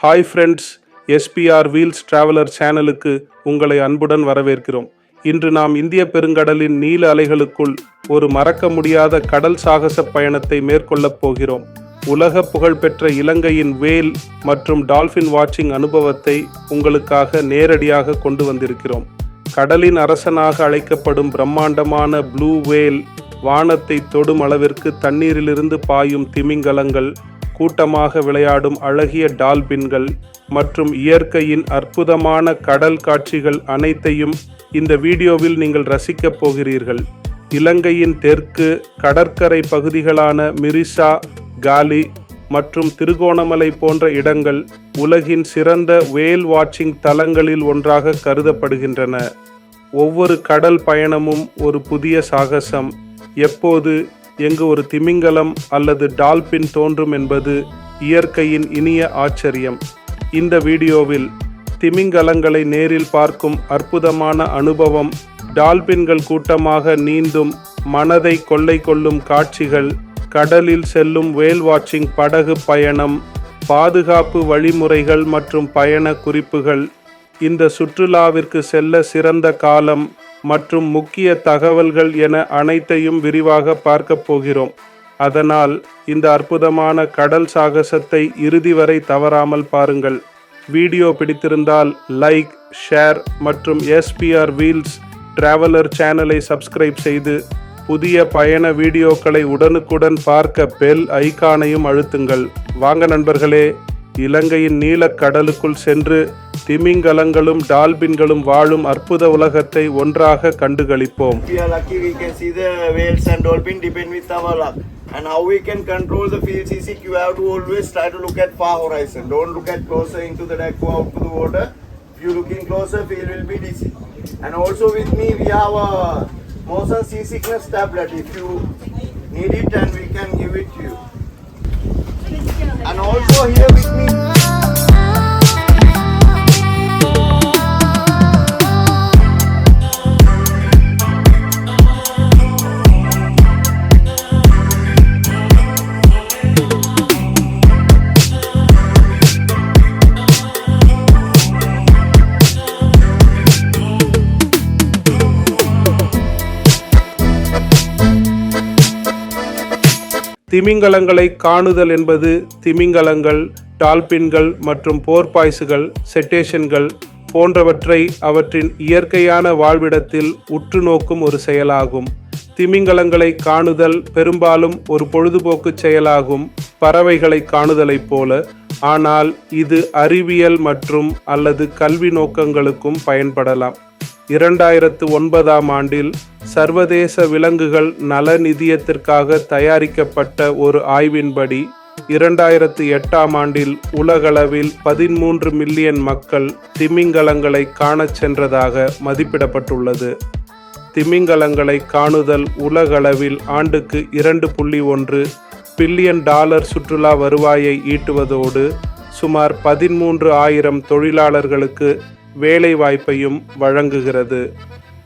Hi friends, SPR wheels traveller சேனலுக்கு உங்களை அன்புடன் வரவேற்கிறோம். இன்று நாம் இந்திய பெருங்கடலின் நீல அலைகளுக்குள் ஒரு மறக்க முடியாத கடல் சாகச பயணத்தை மேற்கொள்ளப் போகிறோம். உலக புகழ்பெற்ற இலங்கையின் வேல் மற்றும் டால்ஃபின் வாட்சிங் அனுபவத்தை உங்களுக்காக நேரடியாக கொண்டு வந்திருக்கிறோம். கடலின் அரசனாக அழைக்கப்படும் பிரம்மாண்டமான ப்ளூ வேல், வானத்தை தொடும் அளவிற்கு தண்ணீரிலிருந்து பாயும் திமிங்கலங்கள், கூட்டமாக விளையாடும் அழகிய டால்பின்கள் மற்றும் இயற்கையின் அற்புதமான கடல் காட்சிகள் அனைத்தையும் இந்த வீடியோவில் நீங்கள் ரசிக்கப் போகிறீர்கள். இலங்கையின் தெற்கு கடற்கரை பகுதிகளான மிரிசா, காலி மற்றும் திருகோணமலை போன்ற இடங்கள் உலகின் சிறந்த வேல் வாட்சிங் தலங்களில் ஒன்றாக கருதப்படுகின்றன. ஒவ்வொரு கடல் பயணமும் ஒரு புதிய சாகசம். எப்போது எங்கு ஒரு திமிங்கலம் அல்லது டால்பின் தோன்றும் என்பது இயற்கையின் இனிய ஆச்சரியம். இந்த வீடியோவில் திமிங்கலங்களை நேரில் பார்க்கும் அற்புதமான அனுபவம், டால்பின்கள் கூட்டமாக நீந்தும் மனதை கொள்ளை கொள்ளும் காட்சிகள், கடலில் செல்லும் வேல் வாட்சிங் படகு பயணம், பாதுகாப்பு வழிமுறைகள் மற்றும் பயண குறிப்புகள், இந்த சுற்றுலாவிற்கு செல்ல சிறந்த காலம் மற்றும் முக்கிய தகவல்கள் என அனைத்தையும் விரிவாக பார்க்க போகிறோம். அதனால் இந்த அற்புதமான கடல் சாகசத்தை இறுதி வரை தவறாமல் பாருங்கள். வீடியோ பிடித்திருந்தால் லைக், ஷேர் மற்றும் எஸ்பிஆர் வீல்ஸ் டிராவலர் சேனலை சப்ஸ்கிரைப் செய்து புதிய பயண வீடியோக்களை உடனுக்குடன் பார்க்க பெல் ஐகானையும் அழுத்துங்கள். வாங்க நண்பர்களே, இலங்கையின் நீலக்கடலுக்குள் சென்று திமிங்கலங்களும் டால்பின்களும் வாழும் அற்புத உலகத்தை ஒன்றாக கண்டுகளிப்போம். We are lucky we can see the whales and dolphin depend with our luck. And how we can control the field CCQ, you have to always try to look at far horizon. Don't look at closer into the deck, go out to the water. If you looking closer, field will be dizzy. And also with me we have a motion seasickness tablet. If you need it, and we can give it to you. And also here with me திமிங்கலங்களை காணுதல் என்பது திமிங்கலங்கள், டால்பின்கள் மற்றும் போர்பாய்சுகள், செட்டேஷன்கள் போன்றவற்றை அவற்றின் இயற்கையான வாழ்விடத்தில் உற்று நோக்கும் ஒரு செயலாகும். திமிங்கலங்களை காணுதல் பெரும்பாலும் ஒரு பொழுதுபோக்கு செயலாகும், பறவைகளை காணுதலைப் போல. ஆனால் இது அறிவியல் மற்றும் அல்லது கல்வி நோக்கங்களுக்கும் பயன்படலாம். 2009ஆம் ஆண்டில் சர்வதேச விலங்குகள் நல நிதியத்திற்காக தயாரிக்கப்பட்ட ஒரு ஆய்வின்படி 2008ஆம் ஆண்டில் உலகளவில் 13 மில்லியன் மக்கள் திமிங்கலங்களை காணச் சென்றதாக மதிப்பிடப்பட்டுள்ளது. திமிங்கலங்களை காணுதல் உலகளவில் ஆண்டுக்கு 2.1 பில்லியன் டாலர் சுற்றுலா வருவாயை ஈட்டுவதோடு சுமார் 13,000 தொழிலாளர்களுக்கு வேலை வாய்ப்பையும் வழங்குகிறது.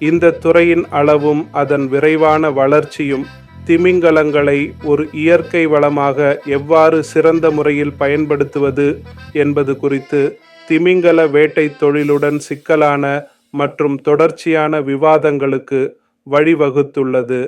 இந்த துறையின் அளவும் அதன் விரைவான வளர்ச்சியும் திமிங்கலங்களை ஒரு இயற்கை வளமாக எவ்வாறு சிறந்த முறையில் பயன்படுத்துவது என்பது குறித்து திமிங்கல வேட்டை தொழிலுடன் சிக்கலான மற்றும் தொடர்ச்சியான விவாதங்களுக்கு வழிவகுத்துள்ளது.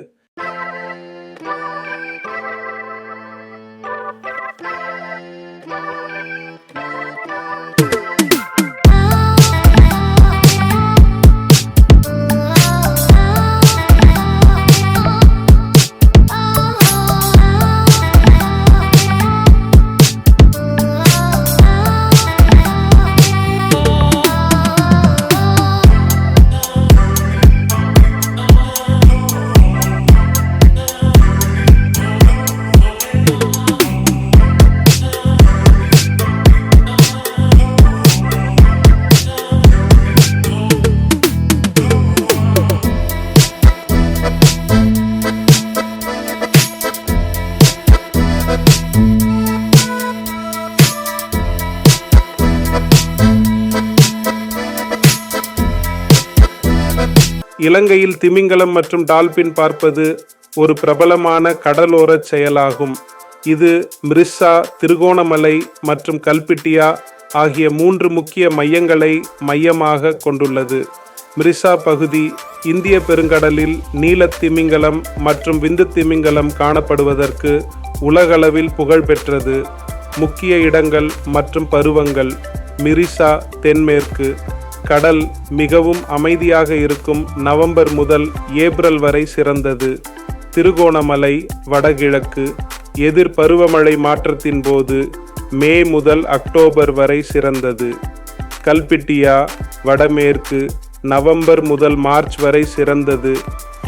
இலங்கையில் திமிங்கலம் மற்றும் டால்பின் பார்ப்பது ஒரு பிரபலமான கடலோர செயலாகும். இது மிரிசா, திருகோணமலை மற்றும் கல்பிட்டியா ஆகிய 3 முக்கிய மையங்களை மையமாக கொண்டுள்ளது. மிரிசா பகுதி இந்திய பெருங்கடலில் நீலத் திமிங்கலம் மற்றும் விந்து திமிங்கலம் காணப்படுவதற்கு உலகளவில் புகழ் பெற்றது. முக்கிய இடங்கள் மற்றும் பருவங்கள். மிரிசா தென்மேற்கு. கடல் மிகவும் அமைதியாக இருக்கும் நவம்பர் முதல் ஏப்ரல் வரை சிறந்தது. திருகோணமலை வடகிழக்கு. எதிர் பருவமழை மாற்றத்தின் போது மே முதல் அக்டோபர் வரை சிறந்தது. கல்பிட்டியா வடமேற்கு. நவம்பர் முதல் மார்ச் வரை சிறந்தது.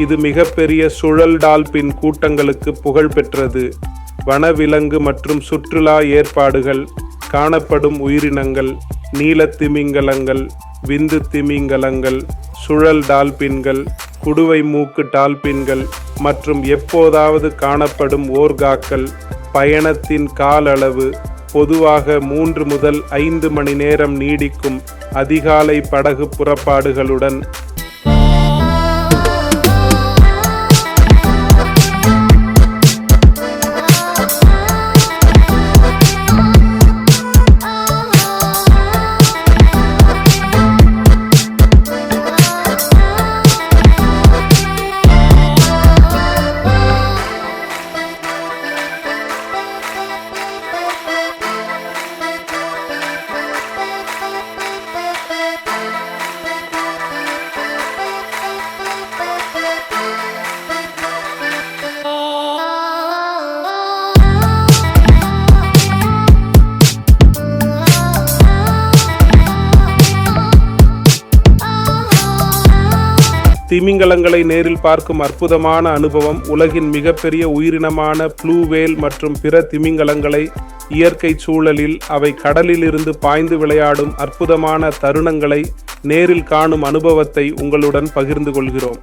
இது மிகப்பெரிய சுழல் டால்பின் கூட்டங்களுக்கு புகழ் பெற்றது. வனவிலங்கு மற்றும் சுற்றுலா ஏற்பாடுகள். காணப்படும் உயிரினங்கள் நீலத் திமிங்கலங்கள், விந்து திமிங்கலங்கள், சுழல் டால்பின்கள், குடுவை மூக்கு டால்பின்கள் மற்றும் எப்போதாவது காணப்படும் ஓர்காக்கள். பயணத்தின் கால அளவு பொதுவாக 3 முதல் 5 மணி நேரம் நீடிக்கும் அதிகாலை படகு புறப்பாடுகளுடன். திமிங்கலங்களை நேரில் பார்க்கும் அற்புதமான அனுபவம். உலகின் மிகப்பெரிய உயிரினமான ப்ளூ வேல் மற்றும் பிற திமிங்கலங்களை இயற்கை சூழலில் அவை கடலில் இருந்து பாய்ந்து விளையாடும் அற்புதமான தருணங்களை நேரில் காணும் அனுபவத்தை உங்களுடன் பகிர்ந்து கொள்கிறோம்.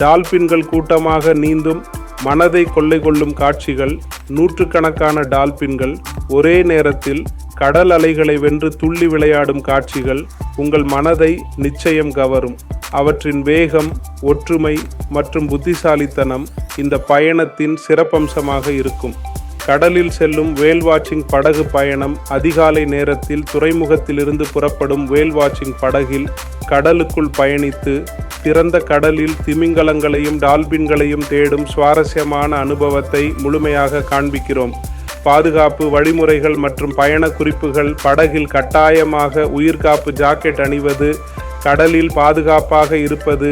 டால்பின்கள் கூட்டமாக நீந்தும் மனதை கொள்ளை கொள்ளும் காட்சிகள். நூற்றுக்கணக்கான டால்பின்கள் ஒரே நேரத்தில் கடல் அலைகளை வென்று துள்ளி விளையாடும் காட்சிகள் உங்கள் மனதை நிச்சயம் கவரும். அவற்றின் வேகம், ஒற்றுமை மற்றும் புத்திசாலித்தனம் இந்த பயணத்தின் சிறப்பம்சமாக இருக்கும். கடலில் செல்லும் வேல் வாட்சிங் படகு பயணம். அதிகாலை நேரத்தில் துறைமுகத்திலிருந்து புறப்படும் வேல் வாட்சிங் படகில் கடலுக்குள் பயணித்து திறந்த கடலில் திமிங்கலங்களையும் டால்பின்களையும் தேடும் சுவாரஸ்யமான அனுபவத்தை முழுமையாக காண்பிக்கிறோம். பாதுகாப்பு வழிமுறைகள் மற்றும் பயண குறிப்புகள். படகில் கட்டாயமாக உயிர்காப்பு ஜாக்கெட் அணிவது, கடலில் பாதுகாப்பாக இருப்பது,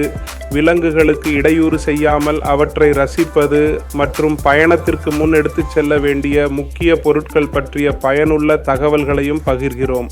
விலங்குகளுக்கு இடையூறு செய்யாமல் அவற்றை ரசிப்பது மற்றும் பயணத்திற்கு முன் எடுத்துச் செல்ல வேண்டிய முக்கிய பொருட்கள் பற்றிய பயனுள்ள தகவல்களையும் பகிர்கிறோம்.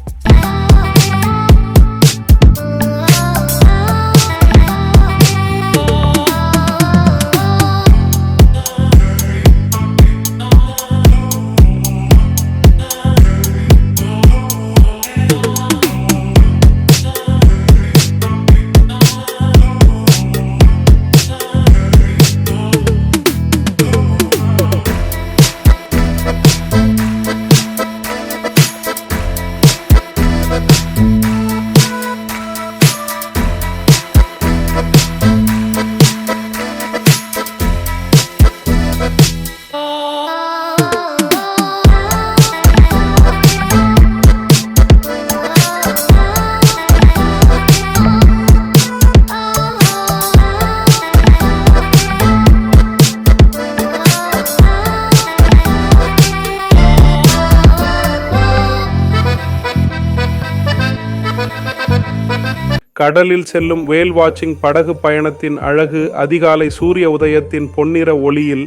கடலில் செல்லும் வேல் வாட்சிங் படகு பயணத்தின் அழகு. அதிகாலை சூரிய உதயத்தின் பொன்னிற ஒளியில்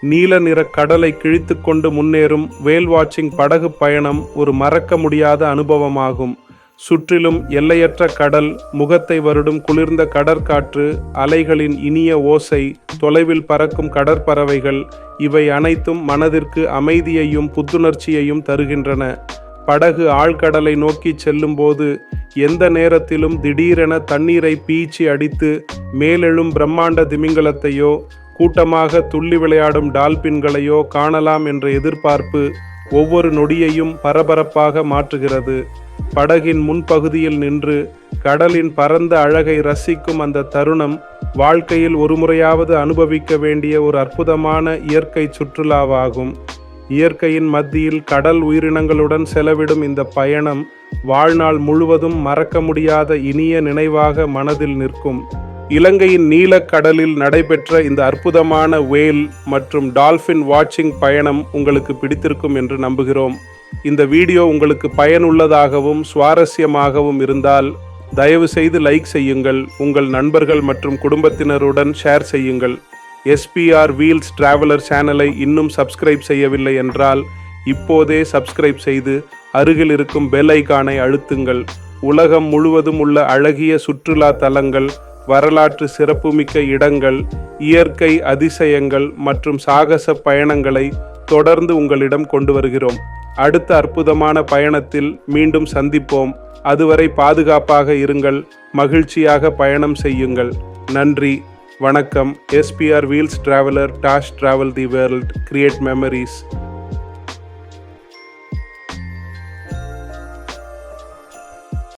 நீல நிற கடலை கிழித்து கொண்டு முன்னேறும் வேல் வாட்சிங் படகு பயணம் ஒரு மறக்க முடியாத அனுபவமாகும். சுற்றிலும் எல்லையற்ற கடல், முகத்தை வருடும் குளிர்ந்த கடற்காற்று, அலைகளின் இனிய ஓசை, தொலைவில் பறக்கும் கடற்பறவைகள், இவை அனைத்தும் மனதிற்கு அமைதியையும் புத்துணர்ச்சியையும் தருகின்றன. படகு ஆழ்கடலை நோக்கி செல்லும்போது எந்த நேரத்திலும் திடீரென தண்ணீரை பீச்சி அடித்து மேலெழும் பிரம்மாண்ட திமிங்கலத்தையோ கூட்டமாக துள்ளி விளையாடும் டால்பின்களையோ காணலாம் என்ற எதிர்பார்ப்பு ஒவ்வொரு நொடியையும் பரபரப்பாக மாற்றுகிறது. படகின் முன்பகுதியில் நின்று கடலின் பரந்த அழகை ரசிக்கும் அந்த தருணம் வாழ்க்கையில் ஒருமுறையாவது அனுபவிக்க வேண்டிய ஒரு அற்புதமான இயற்கை சுற்றுலாவாகும். இயற்கையின் மத்தியில் கடல் உயிரினங்களுடன் செலவிடும் இந்த பயணம் வாழ்நாள் முழுவதும் மறக்க முடியாத இனிய நினைவாக மனதில் நிற்கும். இலங்கையின் நீலக்கடலில் நடைபெற்ற இந்த அற்புதமான வேல் மற்றும் டால்ஃபின் வாட்சிங் பயணம் உங்களுக்கு பிடித்திருக்கும் என்று நம்புகிறோம். இந்த வீடியோ உங்களுக்கு பயனுள்ளதாகவும் சுவாரஸ்யமாகவும் இருந்தால் தயவு செய்து லைக் செய்யுங்கள், உங்கள் நண்பர்கள் மற்றும் குடும்பத்தினருடன் ஷேர் செய்யுங்கள். SPR வீல்ஸ் டிராவலர் சேனலை இன்னும் சப்ஸ்கிரைப் செய்யவில்லை என்றால் இப்போதே சப்ஸ்கிரைப் செய்து அருகில் இருக்கும் பெல் ஐகானை அழுத்துங்கள். உலகம் முழுவதும் உள்ள அழகிய சுற்றுலா தலங்கள், வரலாற்று சிறப்புமிக்க இடங்கள், இயற்கை அதிசயங்கள் மற்றும் சாகச பயணங்களை தொடர்ந்து உங்களிடம் கொண்டு வருகிறோம். அடுத்த அற்புதமான பயணத்தில் மீண்டும் சந்திப்போம். அதுவரை பாதுகாப்பாக இருங்கள், மகிழ்ச்சியாக பயணம் செய்யுங்கள். நன்றி, வணக்கம். SPR wheels traveller dash travel the world, create memories.